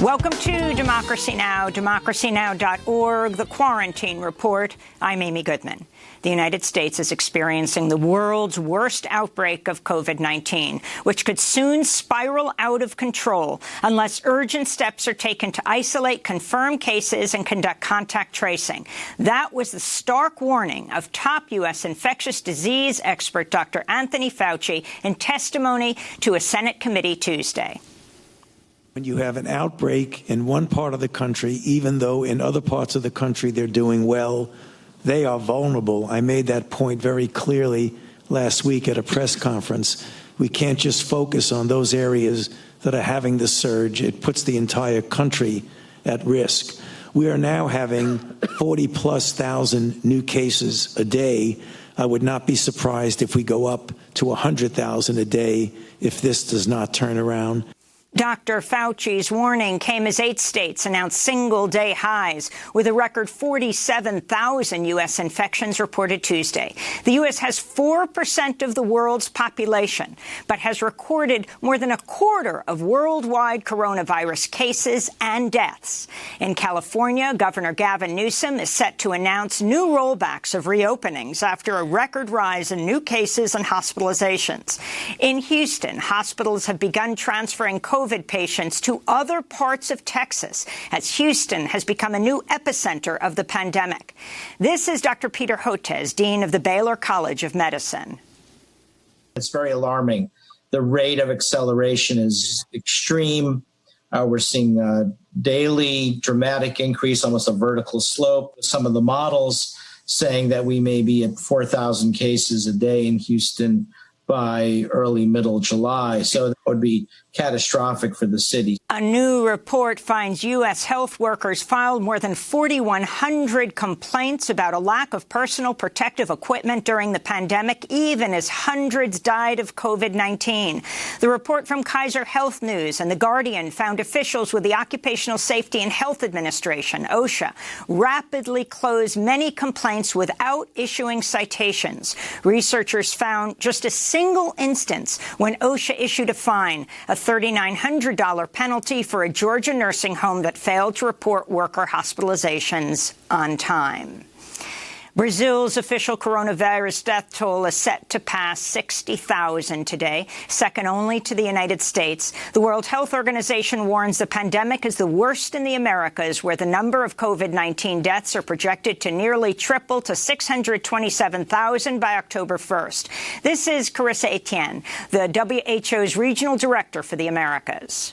Welcome to Democracy Now!, democracynow.org, the Quarantine Report. I'm Amy Goodman. The United States is experiencing the world's worst outbreak of COVID-19, which could soon spiral out of control unless urgent steps are taken to isolate confirmed cases and conduct contact tracing. That was the stark warning of top U.S. infectious disease expert Dr. Anthony Fauci in testimony to a Senate committee Tuesday. When you have an outbreak in one part of the country, even though in other parts of the country they're doing well, they are vulnerable. I made that point very clearly last week at a press conference. We can't just focus on those areas that are having the surge. It puts the entire country at risk. We are now having 40,000+ new cases a day. I would not be surprised if we go up to 100,000 a day if this does not turn around. Dr. Fauci's warning came as 8 states announced single-day highs, with a record 47,000 U.S. infections reported Tuesday. The U.S. has 4% of the world's population, but has recorded more than a quarter of worldwide coronavirus cases and deaths. In California, Governor Gavin Newsom is set to announce new rollbacks of reopenings after a record rise in new cases and hospitalizations. In Houston, hospitals have begun transferring COVID patients to other parts of Texas, as Houston has become a new epicenter of the pandemic. This is Dr. Peter Hotez, Dean of the Baylor College of Medicine. It's very alarming. The rate of acceleration is extreme. We're seeing a daily dramatic increase, almost a vertical slope. Some of the models saying that we may be at 4,000 cases a day in Houston by early, middle July. So that would be catastrophic for the city. A new report finds U.S. health workers filed more than 4,100 complaints about a lack of personal protective equipment during the pandemic, even as hundreds died of COVID-19. The report from Kaiser Health News and The Guardian found officials with the Occupational Safety and Health Administration, OSHA, rapidly closed many complaints without issuing citations. Researchers found just a single instance when OSHA issued a fine, a $3,900 penalty for a Georgia nursing home that failed to report worker hospitalizations on time. Brazil's official coronavirus death toll is set to pass 60,000 today, second only to the United States. The World Health Organization warns the pandemic is the worst in the Americas, where the number of COVID-19 deaths are projected to nearly triple to 627,000 by October 1st. This is Carissa Etienne, the WHO's regional director for the Americas.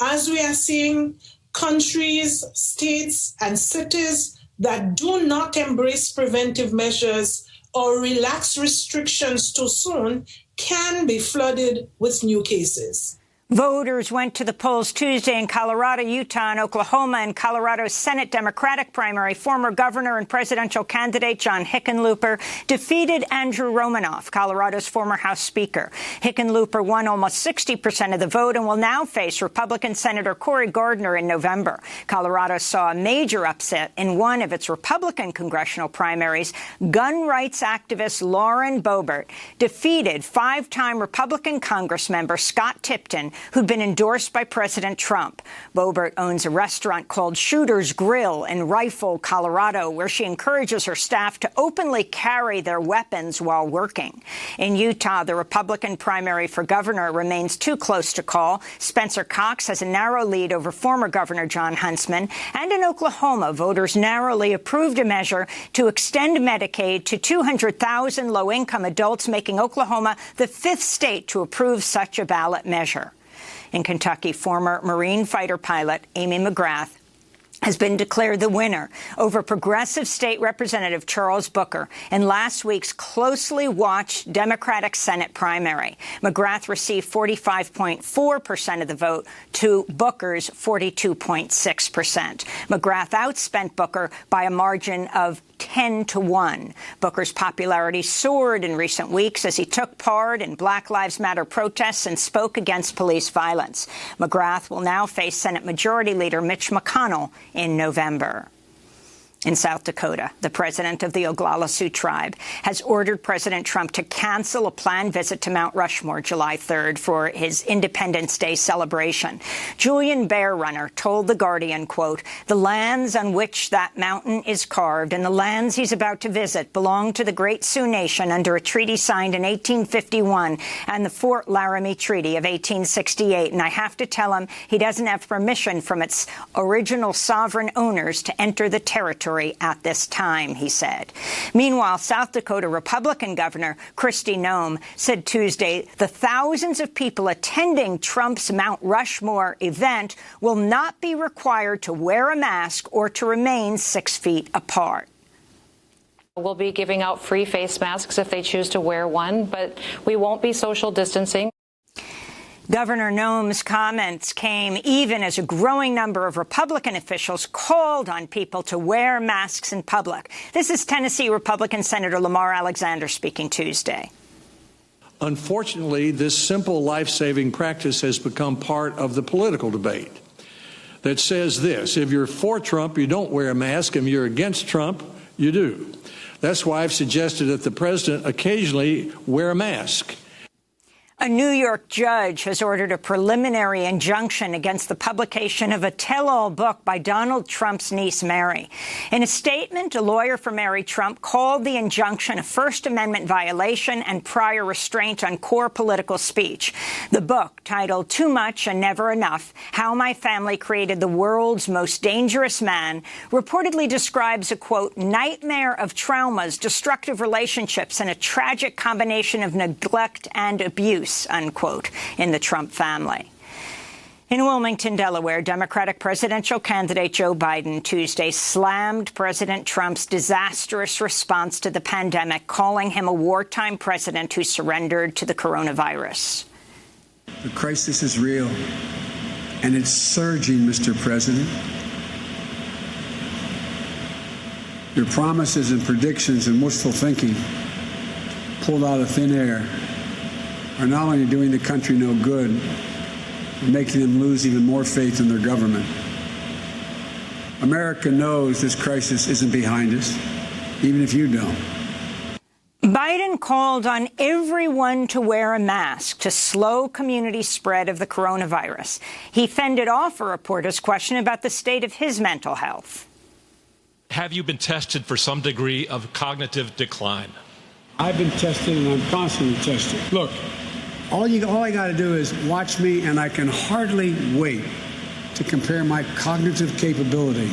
As we are seeing countries, states, and cities that do not embrace preventive measures or relax restrictions too soon can be flooded with new cases. Voters went to the polls Tuesday in Colorado, Utah, and Oklahoma. In Colorado's Senate Democratic primary, former governor and presidential candidate John Hickenlooper defeated Andrew Romanoff, Colorado's former House Speaker. Hickenlooper won almost 60% of the vote and will now face Republican Senator Cory Gardner in November. Colorado saw a major upset in one of its Republican congressional primaries. Gun rights activist Lauren Boebert defeated 5-time Republican Congressmember Scott Tipton, who'd been endorsed by President Trump. Boebert owns a restaurant called Shooter's Grill in Rifle, Colorado, where she encourages her staff to openly carry their weapons while working. In Utah, the Republican primary for governor remains too close to call. Spencer Cox has a narrow lead over former Governor John Huntsman. And in Oklahoma, voters narrowly approved a measure to extend Medicaid to 200,000 low-income adults, making Oklahoma the 5th state to approve such a ballot measure. In Kentucky, former Marine fighter pilot Amy McGrath has been declared the winner over progressive state representative Charles Booker in last week's closely watched Democratic Senate primary. McGrath received 45.4% of the vote to Booker's 42.6%. McGrath outspent Booker by a margin of 10-1. Booker's popularity soared in recent weeks as he took part in Black Lives Matter protests and spoke against police violence. McGrath will now face Senate Majority Leader Mitch McConnell in November. In South Dakota, the president of the Oglala Sioux tribe has ordered President Trump to cancel a planned visit to Mount Rushmore July 3rd for his Independence Day celebration. Julian Bearrunner told The Guardian, quote, "The lands on which that mountain is carved and the lands he's about to visit belong to the Great Sioux Nation under a treaty signed in 1851 and the Fort Laramie Treaty of 1868. And I have to tell him he doesn't have permission from its original sovereign owners to enter the territory at this time," he said. Meanwhile, South Dakota Republican Governor Kristi Noem said Tuesday the thousands of people attending Trump's Mount Rushmore event will not be required to wear a mask or to remain 6 feet apart. We'll be giving out free face masks if they choose to wear one, but we won't be social distancing. Governor Noem's comments came even as a growing number of Republican officials called on people to wear masks in public. This is Tennessee Republican Senator Lamar Alexander speaking Tuesday. Unfortunately, this simple life-saving practice has become part of the political debate that says this: if you're for Trump, you don't wear a mask, and if you're against Trump, you do. That's why I've suggested that the president occasionally wear a mask. A New York judge has ordered a preliminary injunction against the publication of a tell-all book by Donald Trump's niece, Mary. In a statement, a lawyer for Mary Trump called the injunction a First Amendment violation and prior restraint on core political speech. The book, titled Too Much and Never Enough: How My Family Created the World's Most Dangerous Man, reportedly describes a, quote, nightmare of traumas, destructive relationships, and a tragic combination of neglect and abuse, unquote, in the Trump family. In Wilmington, Delaware, Democratic presidential candidate Joe Biden Tuesday slammed President Trump's disastrous response to the pandemic, calling him a wartime president who surrendered to the coronavirus. The crisis is real, and it's surging, Mr. President. Your promises and predictions and wishful thinking pulled out of thin air are not only doing the country no good, but making them lose even more faith in their government. America knows this crisis isn't behind us, even if you don't. Biden called on everyone to wear a mask to slow community spread of the coronavirus. He fended off a reporter's question about the state of his mental health. Have you been tested for some degree of cognitive decline? I've been tested, and I'm constantly tested. Look, all I got to do is watch me, and I can hardly wait to compare my cognitive capability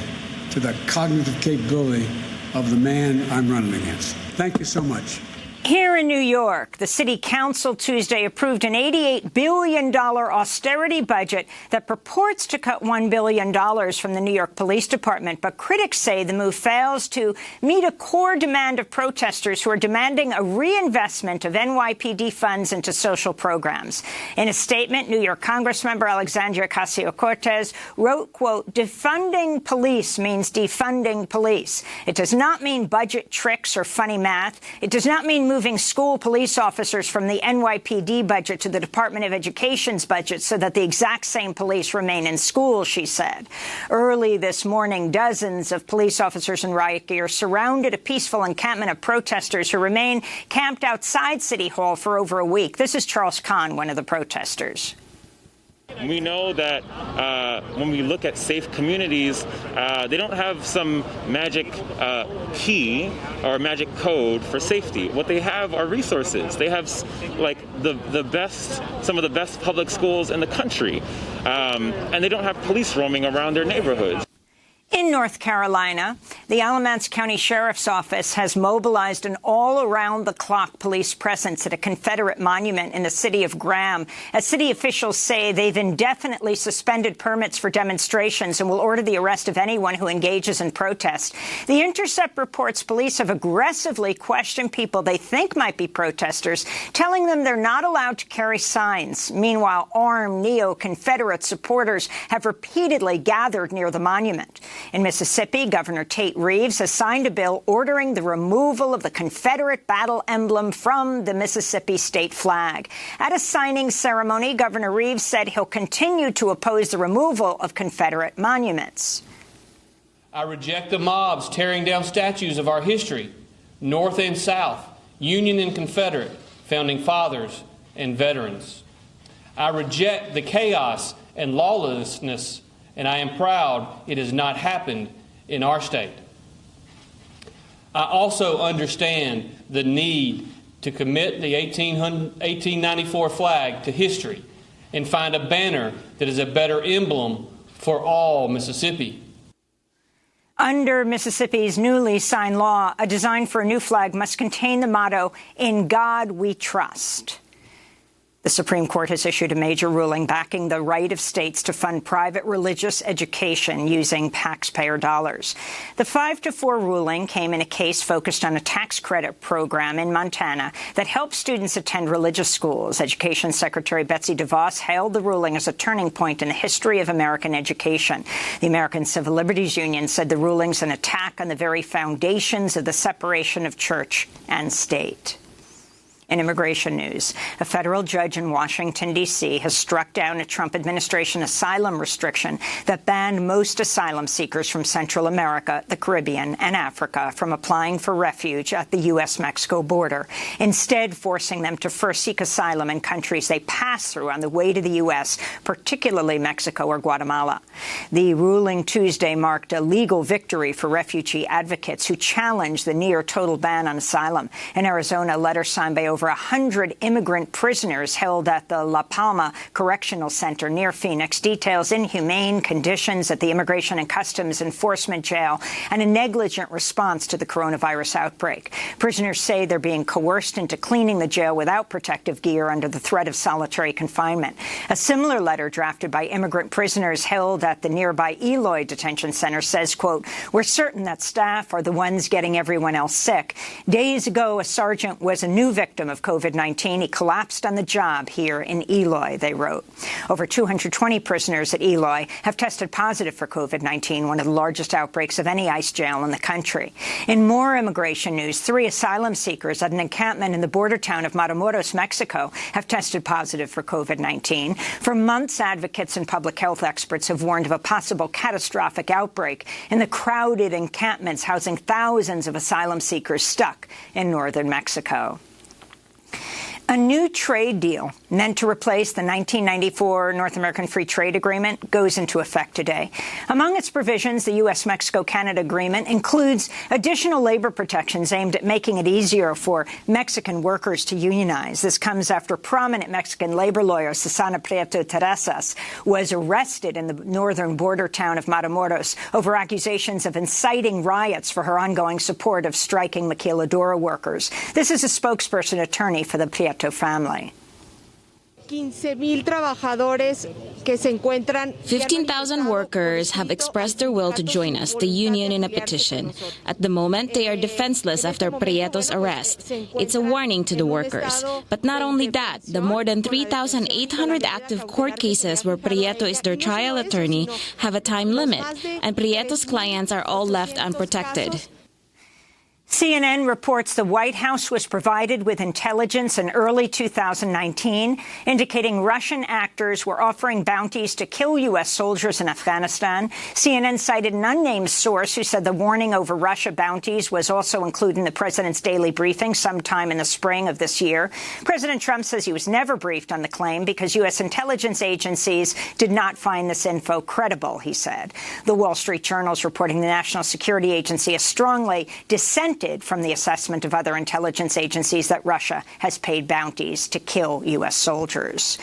to the cognitive capability of the man I'm running against. Thank you so much. Here in New York, the City Council Tuesday approved an $88 billion austerity budget that purports to cut $1 billion from the New York Police Department. But critics say the move fails to meet a core demand of protesters who are demanding a reinvestment of NYPD funds into social programs. In a statement, New York Congressmember Alexandria Ocasio-Cortez wrote, quote, defunding police means defunding police. It does not mean budget tricks or funny math. It does not mean moving school police officers from the NYPD budget to the Department of Education's budget so that the exact same police remain in school, she said. Early this morning, dozens of police officers in riot gear surrounded a peaceful encampment of protesters who remain camped outside City Hall for over a week. This is Charles Kahn, one of the protesters. We know that when we look at safe communities, they don't have some magic key or magic code for safety. What they have are resources. They have like some of the best public schools in the country, and they don't have police roaming around their neighborhoods. In North Carolina, the Alamance County Sheriff's Office has mobilized an all-around-the-clock police presence at a Confederate monument in the city of Graham, as city officials say they've indefinitely suspended permits for demonstrations and will order the arrest of anyone who engages in protest. The Intercept reports police have aggressively questioned people they think might be protesters, telling them they're not allowed to carry signs. Meanwhile, armed neo-Confederate supporters have repeatedly gathered near the monument. In Mississippi, Governor Tate Reeves has signed a bill ordering the removal of the Confederate battle emblem from the Mississippi state flag. At a signing ceremony, Governor Reeves said he'll continue to oppose the removal of Confederate monuments. I reject the mobs tearing down statues of our history, North and South, Union and Confederate, Founding Fathers and veterans. I reject the chaos and lawlessness, and I am proud it has not happened in our state. I also understand the need to commit the 1894 flag to history and find a banner that is a better emblem for all Mississippi. Under Mississippi's newly signed law, a design for a new flag must contain the motto, "In God We Trust." The Supreme Court has issued a major ruling backing the right of states to fund private religious education using taxpayer dollars. The 5-4 ruling came in a case focused on a tax credit program in Montana that helps students attend religious schools. Education Secretary Betsy DeVos hailed the ruling as a turning point in the history of American education. The American Civil Liberties Union said the ruling's an attack on the very foundations of the separation of church and state. In immigration news, a federal judge in Washington, D.C. has struck down a Trump administration asylum restriction that banned most asylum seekers from Central America, the Caribbean, and Africa from applying for refuge at the U.S.-Mexico border, instead forcing them to first seek asylum in countries they pass through on the way to the U.S., particularly Mexico or Guatemala. The ruling Tuesday marked a legal victory for refugee advocates who challenged the near-total ban on asylum. In Arizona, a letter signed by over 100 immigrant prisoners held at the La Palma Correctional Center near Phoenix details inhumane conditions at the Immigration and Customs Enforcement Jail and a negligent response to the coronavirus outbreak. Prisoners say they're being coerced into cleaning the jail without protective gear under the threat of solitary confinement. A similar letter drafted by immigrant prisoners held at the nearby Eloy Detention Center says, quote, "We're certain that staff are the ones getting everyone else sick. Days ago, a sergeant was a new victim of COVID-19. He collapsed on the job here in Eloy," they wrote. Over 220 prisoners at Eloy have tested positive for COVID-19, one of the largest outbreaks of any ICE jail in the country. In more immigration news, 3 asylum seekers at an encampment in the border town of Matamoros, Mexico, have tested positive for COVID-19. For months, advocates and public health experts have warned of a possible catastrophic outbreak in the crowded encampments housing thousands of asylum seekers stuck in northern Mexico. A new trade deal meant to replace the 1994 North American Free Trade Agreement goes into effect today. Among its provisions, the U.S.-Mexico-Canada Agreement includes additional labor protections aimed at making it easier for Mexican workers to unionize. This comes after prominent Mexican labor lawyer Susana Prieto Terrazas was arrested in the northern border town of Matamoros over accusations of inciting riots for her ongoing support of striking maquiladora workers. This is a spokesperson attorney for the Prieto family. 15,000 workers have expressed their will to join us, the union, in a petition. At the moment, they are defenseless after Prieto's arrest. It's a warning to the workers. But not only that, the more than 3,800 active court cases where Prieto is their trial attorney have a time limit, and Prieto's clients are all left unprotected. CNN reports the White House was provided with intelligence in early 2019, indicating Russian actors were offering bounties to kill U.S. soldiers in Afghanistan. CNN cited an unnamed source who said the warning over Russia bounties was also included in the president's daily briefing sometime in the spring of this year. President Trump says he was never briefed on the claim because U.S. intelligence agencies did not find this info credible, he said. The Wall Street Journal is reporting the National Security Agency has strongly dissented from the assessment of other intelligence agencies that Russia has paid bounties to kill U.S. soldiers.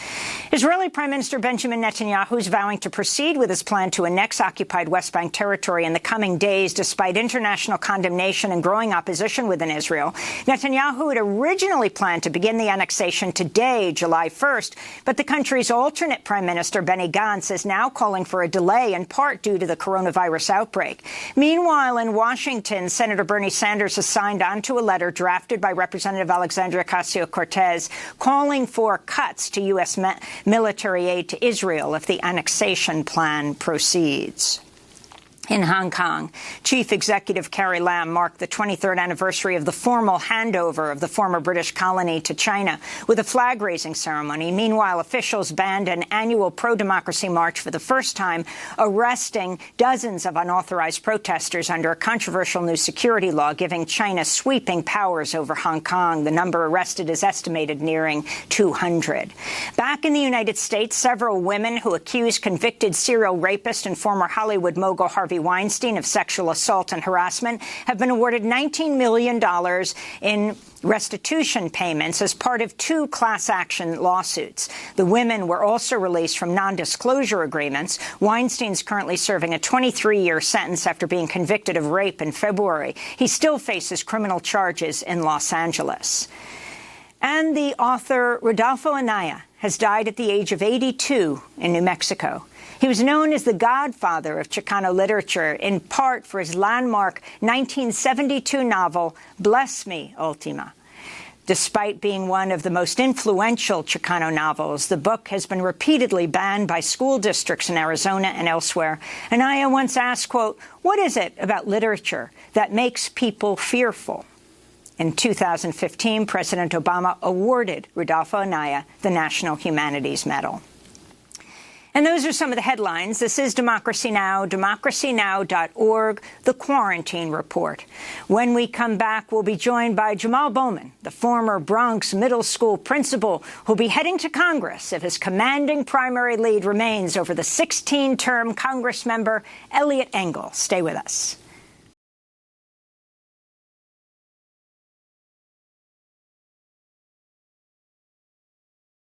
Israeli Prime Minister Benjamin Netanyahu is vowing to proceed with his plan to annex occupied West Bank territory in the coming days, despite international condemnation and growing opposition within Israel. Netanyahu had originally planned to begin the annexation today, July 1st, but the country's alternate Prime Minister, Benny Gantz, is now calling for a delay, in part due to the coronavirus outbreak. Meanwhile, in Washington, Senator Bernie Sanders has signed onto a letter drafted by Representative Alexandria Ocasio-Cortez calling for cuts to U.S. military aid to Israel if the annexation plan proceeds. In Hong Kong, Chief Executive Carrie Lam marked the 23rd anniversary of the formal handover of the former British colony to China with a flag-raising ceremony. Meanwhile, officials banned an annual pro-democracy march for the first time, arresting dozens of unauthorized protesters under a controversial new security law giving China sweeping powers over Hong Kong. The number arrested is estimated nearing 200. Back in the United States, several women who accused convicted serial rapist and former Hollywood mogul Harvey Weinstein of sexual assault and harassment have been awarded $19 million in restitution payments as part of 2 class action lawsuits. The women were also released from non-disclosure agreements. Weinstein's currently serving a 23-year sentence after being convicted of rape in February. He still faces criminal charges in Los Angeles. And the author Rudolfo Anaya has died at the age of 82 in New Mexico. He was known as the godfather of Chicano literature, in part for his landmark 1972 novel, Bless Me, Ultima. Despite being one of the most influential Chicano novels, the book has been repeatedly banned by school districts in Arizona and elsewhere. Anaya once asked, quote, "What is it about literature that makes people fearful?" In 2015, President Obama awarded Rudolfo Anaya the National Humanities Medal. And those are some of the headlines. This is Democracy Now!, democracynow.org, The Quarantine Report. When we come back, we'll be joined by Jamal Bowman, the former Bronx middle school principal, who'll be heading to Congress if his commanding primary lead remains over the 16-term Congress member Eliot Engel. Stay with us.